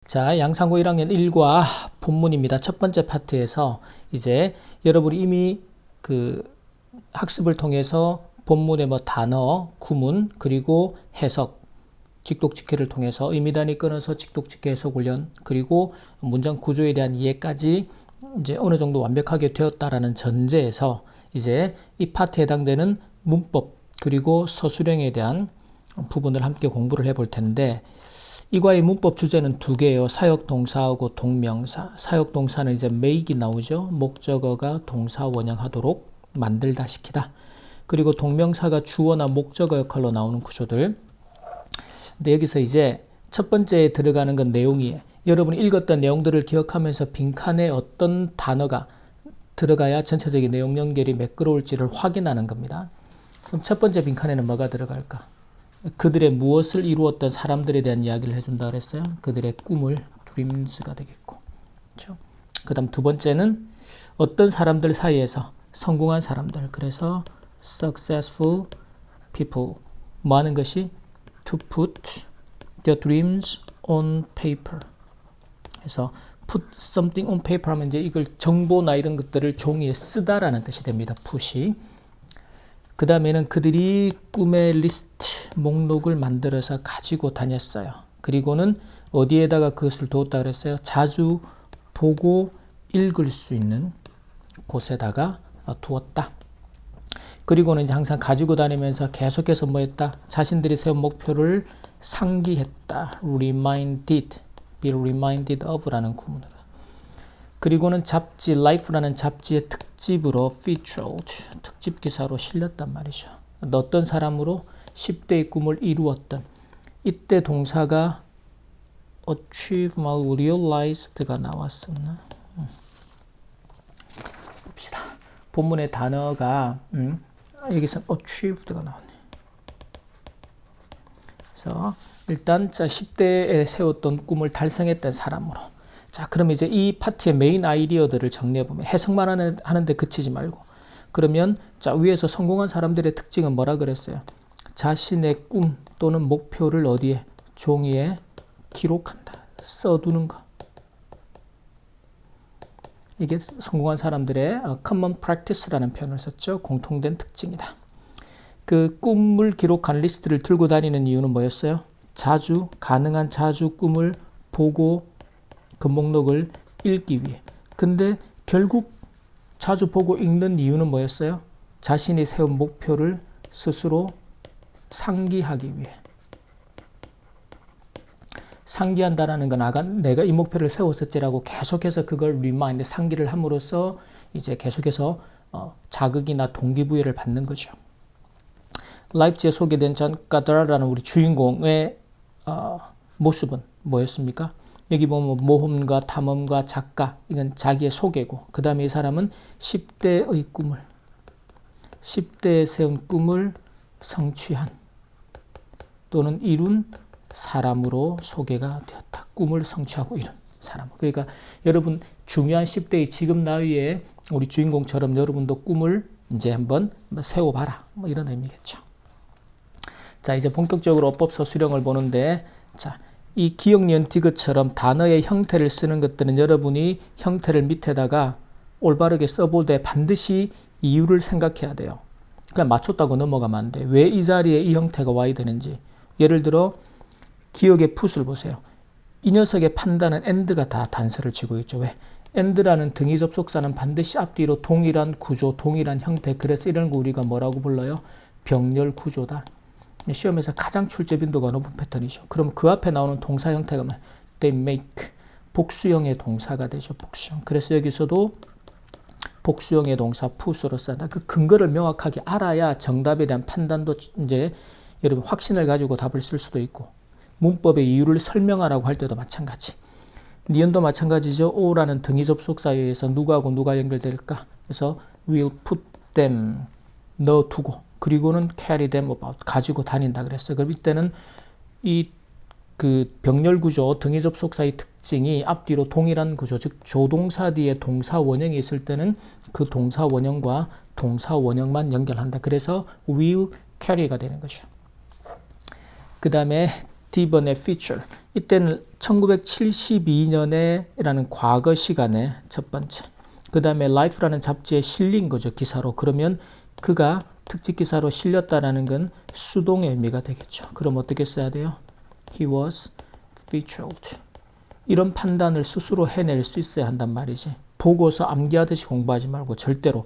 자, 양상고 1학년 1과 본문입니다. 첫 번째 파트에서 이제 여러분이 이미 그 학습을 통해서 본문의 단어, 구문, 그리고 해석, 직독직해를 통해서 의미단위 끊어서 직독직해 해석 훈련, 그리고 문장 구조에 대한 이해까지 이제 어느 정도 완벽하게 되었다라는 전제에서 이제 이 파트에 해당되는 문법, 그리고 서술형에 대한 부분을 함께 공부를 해볼 텐데, 이과의 문법 주제는 두 개예요. 사역동사하고 동명사. 사역동사는 이제 make이 나오죠. 목적어가 동사 원형하도록 만들다 시키다. 그리고 동명사가 주어나 목적어 역할로 나오는 구조들. 근데 여기서 이제 첫 번째에 들어가는 건 내용이에요. 여러분이 읽었던 내용들을 기억하면서 빈칸에 어떤 단어가 들어가야 전체적인 내용 연결이 매끄러울지를 확인하는 겁니다. 그럼 첫 번째 빈칸에는 뭐가 들어갈까? 그들의 무엇을 이루었던 사람들에 대한 이야기를 해준다 그랬어요. 그들의 꿈을 dreams가 되겠고, 그렇죠? 그 다음 두 번째는 어떤 사람들 사이에서 성공한 사람들, 그래서 successful people, 뭐 하는 것이 to put their dreams on paper. 그래서 put something on paper 하면 이제 이걸 정보나 이런 것들을 종이에 쓰다라는 뜻이 됩니다. put이. 그 다음에는 그들이 꿈의 리스트, 목록을 만들어서 가지고 다녔어요. 그리고는 어디에다가 그것을 두었다 그랬어요? 자주 보고 읽을 수 있는 곳에다가 두었다. 그리고는 이제 항상 가지고 다니면서 계속해서 뭐 했다? 자신들이 세운 목표를 상기했다. reminded, be reminded of라는 구문으로. 그리고는 잡지 Life라는 잡지의 특집으로 featured, 특집 기사로 실렸단 말이죠. 어떤 사람으로 10대의 꿈을 이루었던, 이때 동사가 achieve, realized가 나왔었나? 봅시다. 본문의 단어가 여기서 achieved가 나왔네. 그래서 일단 10대에 세웠던 꿈을 달성했던 사람으로. 자, 그럼 이제 이 파트의 메인 아이디어들을 정리해보면 해석만 하는데 그치지 말고, 그러면 자, 위에서 성공한 사람들의 특징은 뭐라 그랬어요? 자신의 꿈 또는 목표를 어디에? 종이에 기록한다. 써두는 거. 이게 성공한 사람들의 common practice라는 표현을 썼죠. 공통된 특징이다. 그 꿈을 기록한 리스트를 들고 다니는 이유는 뭐였어요? 자주, 가능한 자주 꿈을 보고 그 목록을 읽기 위해. 근데 결국 자주 보고 읽는 이유는 뭐였어요? 자신이 세운 목표를 스스로 상기하기 위해. 상기한다라는 건 내가 이 목표를 세웠었지라고 계속해서 그걸 remind, 상기를 함으로써 이제 계속해서 자극이나 동기부여를 받는 거죠. 라이프지에 소개된 존 가드라라는 우리 주인공의 모습은 뭐였습니까? 여기 보면 모험가, 탐험가, 작가, 이건 자기의 소개고, 그 다음에 이 사람은 10대의 꿈을, 10대에 세운 꿈을 성취한 또는 이룬 사람으로 소개가 되었다. 꿈을 성취하고 이룬 사람. 그러니까 여러분 중요한 10대의 지금 나이에 우리 주인공처럼 여러분도 꿈을 이제 한번 세워봐라. 뭐 이런 의미겠죠. 자, 이제 본격적으로 어법 서술형을 보는데, 자, 이 기억 니은 디귿처럼 단어의 형태를 쓰는 것들은 여러분이 형태를 밑에다가 올바르게 써보되 반드시 이유를 생각해야 돼요. 그냥 맞췄다고 넘어가면 안 돼. 왜 이 자리에 이 형태가 와야 되는지. 예를 들어 기억의 풋을 보세요. 이 녀석의 판단은 and가 다 단서를 쥐고 있죠. 왜? and라는 등위 접속사는 반드시 앞뒤로 동일한 구조, 동일한 형태. 그래서 이런 거 우리가 뭐라고 불러요? 병렬 구조다. 시험에서 가장 출제 빈도가 높은 패턴이죠. 그럼 그 앞에 나오는 동사 형태가 뭐? They make. 복수형의 동사가 되죠. 복수형. 그래서 여기서도 복수형의 동사 put으로 쓴다. 그 근거를 명확하게 알아야 정답에 대한 판단도 이제 여러분 확신을 가지고 답을 쓸 수도 있고, 문법의 이유를 설명하라고 할 때도 마찬가지. 니은도 마찬가지죠. o라는 등위 접속사에 의해서 누구하고 누가 연결될까? 그래서 will put them, 넣어두고, 그리고는 carry them about, 가지고 다닌다 그랬어요. 그럼 이때는 이 그 병렬 구조, 등위 접속사의 특징이 앞뒤로 동일한 구조, 즉 조동사 뒤에 동사 원형이 있을 때는 그 동사 원형과 동사 원형만 연결한다. 그래서 will carry가 되는 거죠. 그 다음에 스티븐의 feature. 이때는 1972년에라는 과거 시간에 첫 번째. 그 다음에 Life라는 잡지에 실린 거죠. 기사로. 그러면 그가 특집 기사로 실렸다라는 건 수동의 의미가 되겠죠. 그럼 어떻게 써야 돼요? He was featured. 이런 판단을 스스로 해낼 수 있어야 한단 말이지. 보고서 암기하듯이 공부하지 말고 절대로.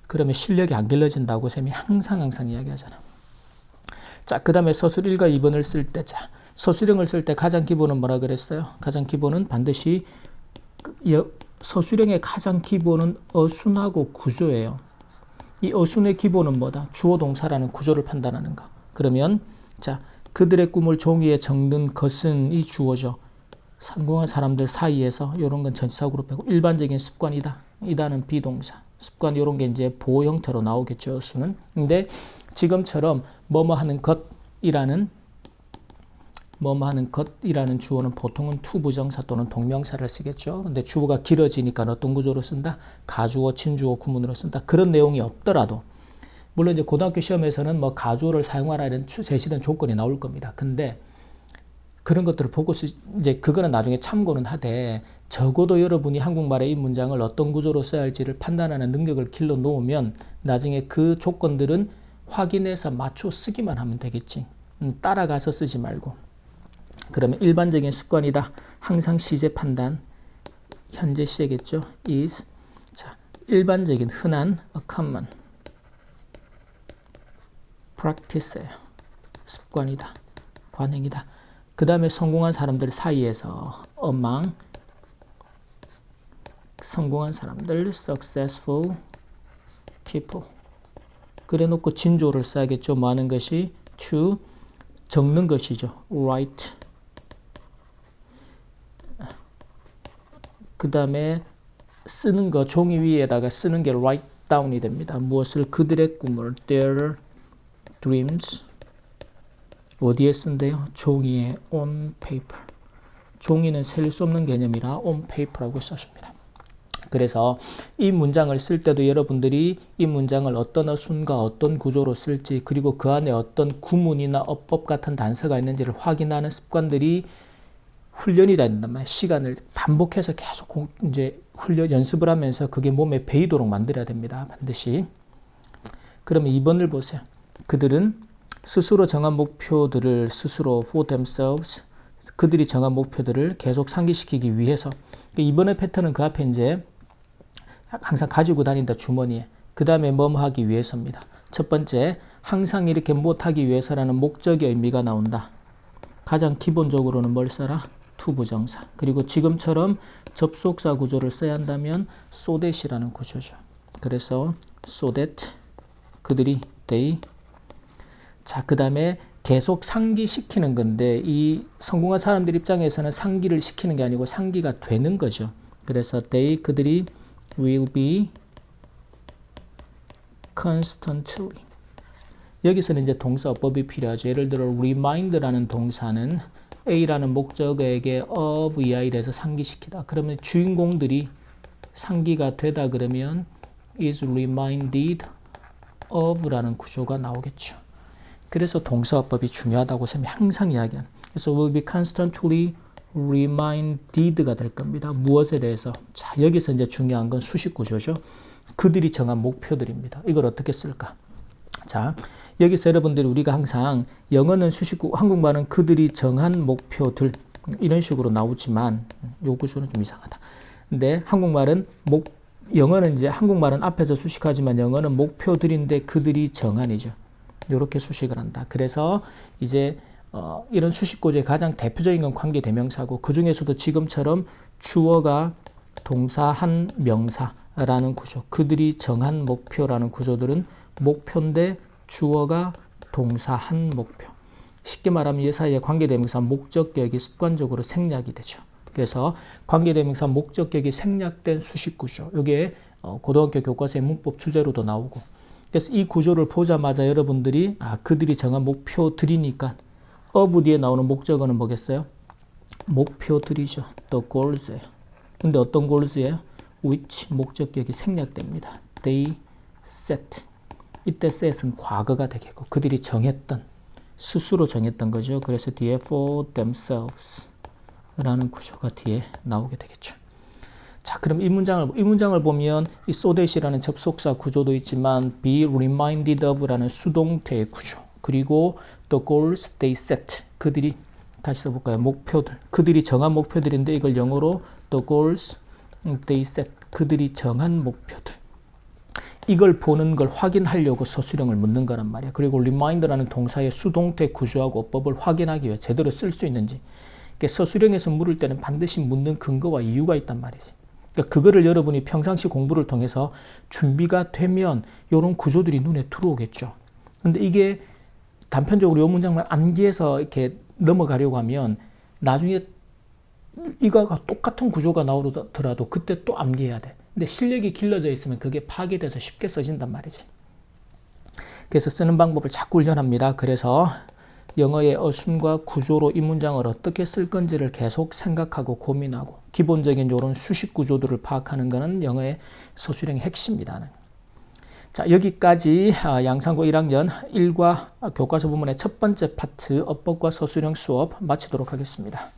그러면 실력이 안 길러진다고 쌤이 항상 이야기하잖아. 자, 그 다음에 서술 1과 2번을 쓸 때, 자, 서술형을 쓸 때 가장 기본은 뭐라 그랬어요? 가장 기본은 반드시 서술형의 가장 기본은 어순하고 구조예요. 이 어순의 기본은 뭐다? 주어 동사라는 구조를 판단하는 거. 그러면 자, 그들의 꿈을 종이에 적는 것은 이 주어죠. 성공한 사람들 사이에서 이런 건 전치사구로 빼고 일반적인 습관이다. 이다는 비동사. 습관 이런 게 이제 보호 형태로 나오겠죠. 어순은. 근데 지금처럼 뭐뭐 하는 것이라는 주어는 보통은 투부정사 또는 동명사를 쓰겠죠. 근데 주어가 길어지니까 어떤 구조로 쓴다? 가주어, 진주어, 구문으로 쓴다. 그런 내용이 없더라도 물론 이제 고등학교 시험에서는 뭐 가주어를 사용하라 이런 제시된 조건이 나올 겁니다. 근데 그런 것들을 보고 이제 그거는 나중에 참고는 하되 적어도 여러분이 한국말의 이 문장을 어떤 구조로 써야 할지를 판단하는 능력을 길러 놓으면 나중에 그 조건들은 확인해서 맞춰 쓰기만 하면 되겠지. 따라가서 쓰지 말고. 그러면 일반적인 습관이다. 항상 시제 판단. 현재 시제겠죠. is. 자, 일반적인 흔한 common practice예요. 습관이다. 관행이다. 그 다음에 성공한 사람들 사이에서 among 성공한 사람들 successful people. 그래 놓고 진조를 써야겠죠. 뭐 하는 것이 to 적는 것이죠. write. 그 다음에 쓰는 거 종이 위에다가 쓰는 게 write down이 됩니다. 무엇을? 그들의 꿈을 their dreams. 어디에 쓴대요? 종이에 on paper. 종이는 셀 수 없는 개념이라 on paper라고 써줍니다. 그래서 이 문장을 쓸 때도 여러분들이 이 문장을 어떤 어순과 어떤 구조로 쓸지 그리고 그 안에 어떤 구문이나 어법 같은 단서가 있는지를 확인하는 습관들이 훈련이 된단 말이에요. 시간을 반복해서 계속 이제 연습을 하면서 그게 몸에 배이도록 만들어야 됩니다. 반드시. 그러면 2번을 보세요. 그들은 스스로 정한 목표들을 스스로 for themselves 그들이 정한 목표들을 계속 상기시키기 위해서 이번의 패턴은 그 앞에 이제 항상 가지고 다닌다 주머니에 그 다음에 뭐뭐 하기 위해서입니다. 첫 번째 항상 이렇게 못하기 위해서라는 목적의 의미가 나온다. 가장 기본적으로는 뭘 써라? 투부정사. 그리고 지금처럼 접속사 구조를 써야 한다면 so that이라는 구조죠. 그래서 so that 그들이 they 자, 그 다음에 계속 상기시키는 건데 이 성공한 사람들 입장에서는 상기를 시키는 게 아니고 상기가 되는 거죠. 그래서 they 그들이 will be constantly 여기서는 이제 동사어법이 필요하죠. 예를 들어 remind라는 동사는 A라는 목적어에게 of 이하에 대해서 상기시키다. 그러면 주인공들이 상기가 되다 그러면 is reminded of라는 구조가 나오겠죠. 그래서 동사어법이 중요하다고 쌤이 항상 이야기하는. 그래서 will be constantly reminded가 될 겁니다. 무엇에 대해서? 자, 여기서 이제 중요한 건 수식 구조죠. 그들이 정한 목표들입니다. 이걸 어떻게 쓸까? 자, 여기서 여러분들이 우리가 항상 영어는 수식구, 한국말은 그들이 정한 목표들 이런 식으로 나오지만 요 구조는 좀 이상하다. 근데 한국말은 영어는 이제 한국말은 앞에서 수식하지만 영어는 목표들인데 그들이 정한이죠. 이렇게 수식을 한다. 그래서 이제 이런 수식 구조의 가장 대표적인 건 관계대명사고 그 중에서도 지금처럼 주어가 동사한 명사라는 구조, 그들이 정한 목표라는 구조들은 목표인데 주어가 동사한 목표. 쉽게 말하면 이 사이에 관계대명사 목적격이 습관적으로 생략이 되죠. 그래서 관계대명사 목적격이 생략된 수식 구조. 이게 고등학교 교과서의 문법 주제로도 나오고. 그래서 이 구조를 보자마자 여러분들이 그들이 정한 목표들이니까 of 뒤에 나오는 목적어는 뭐겠어요? 목표들이죠. The goals예요. 근데 어떤 goals예요? which 목적격이 생략됩니다. They set. 이때 set은 과거가 되겠고 그들이 정했던 스스로 정했던 거죠. 그래서 뒤에 for themselves 라는 구조가 뒤에 나오게 되겠죠. 자, 그럼 이 문장을 보면 이 so that이라는 접속사 구조도 있지만 be reminded of라는 수동태의 구조, 그리고 the goals they set, 그들이, 다시 써볼까요? 목표들, 그들이 정한 목표들인데 이걸 영어로 the goals they set, 그들이 정한 목표들, 이걸 보는 걸 확인하려고 서술형을 묻는 거란 말이야. 그리고 remind라는 동사의 수동태 구조하고 어법을 확인하기 위해 제대로 쓸 수 있는지, 그러니까 서술형에서 물을 때는 반드시 묻는 근거와 이유가 있단 말이지. 그러니까 그거를 여러분이 평상시 공부를 통해서 준비가 되면 이런 구조들이 눈에 들어오겠죠. 근데 이게 단편적으로 이 문장만 암기해서 이렇게 넘어가려고 하면 나중에 이거가 똑같은 구조가 나오더라도 그때 또 암기해야 돼. 근데 실력이 길러져 있으면 그게 파괴돼서 쉽게 써진단 말이지. 그래서 쓰는 방법을 자꾸 훈련합니다. 그래서 영어의 어순과 구조로 이 문장을 어떻게 쓸 건지를 계속 생각하고 고민하고 기본적인 이런 수식 구조들을 파악하는 것은 영어의 서술형의 핵심입니다. 자, 여기까지 양상고 1학년 1과 교과서 부문의 첫 번째 파트 어법과 서술형 수업 마치도록 하겠습니다.